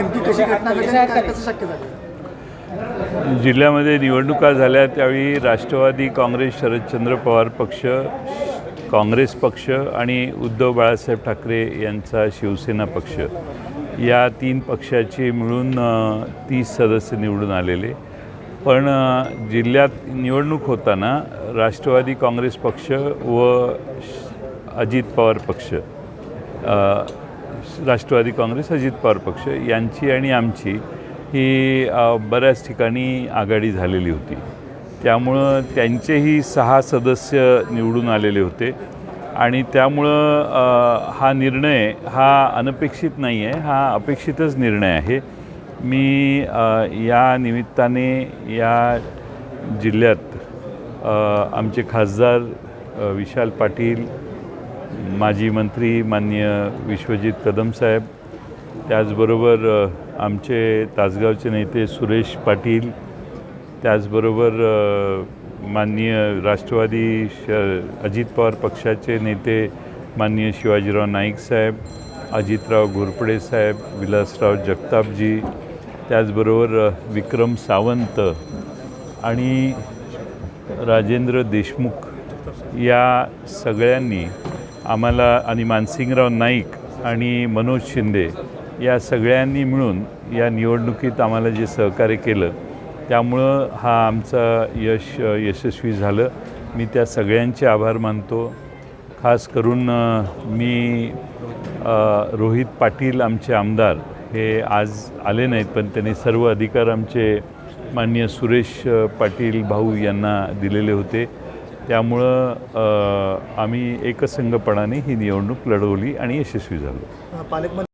नेमकी कशी घटना घडली आणि काय कसं शक्य झालं? जिल्ह्यामध्ये निवडणुका झाल्या त्यावेळी राष्ट्रवादी काँग्रेस, शरदचंद्र पवार पक्ष, काँग्रेस पक्ष आणि उद्धव बाळासाहेब ठाकरे यांचा शिवसेना पक्ष या 3 पक्षाचे मिळून 30 सदस्य निवडून आलेले. पण जिल्ह्यात निवडणूक होताना राष्ट्रवादी काँग्रेस पक्ष व अजित पवार पक्ष, राष्ट्रवादी काँग्रेस अजित पवार पक्ष यांची आणि आमची ही बऱ्याच ठिकाणी आघाडी झालेली होती. त्यामुळं त्यांचेही 6 सदस्य निवडून आलेले होते आणि त्यामुळं हा निर्णय हा अनपेक्षित नाही आहे, हा अपेक्षितच निर्णय आहे. मी या निमित्ताने या जिल्ह्यात आमचे खासदार विशाल पाटील, माजी मंत्री माननीय विश्वजित कदम साहेब, त्याचबरोबर आमचे तासगावचे नेते सुरेश पाटील, त्याचबरोबर माननीय राष्ट्रवादी अजित पवार पक्षाचे नेते माननीय शिवाजीराव नाईक साहेब, अजितराव घोरपडे साहेब, विलासराव जगतापजी, त्याचबरोबर विक्रम सावंत आणि राजेंद्र देशमुख या सगळ्यांनी आम्हाला, आणि मानसिंगराव नाईक आणि मनोज शिंदे या सगळ्यांनी मिळून या निवडणुकीत आम्हाला जे सहकार्य केलं त्यामुळं हा आमचा यशस्वी झालं. मी त्या सगळ्यांचे आभार मानतो. खास करून मी रोहित पाटील आमचे आमदार हे आज आले नाहीत, पण त्यांनी सर्व अधिकार आमचे माननीय सुरेश पाटील भाऊ यांना दिलेले होते. त्यामुळं आम्ही एकसंघपणाने ही निवडणूक लढवली आणि यशस्वी झालो.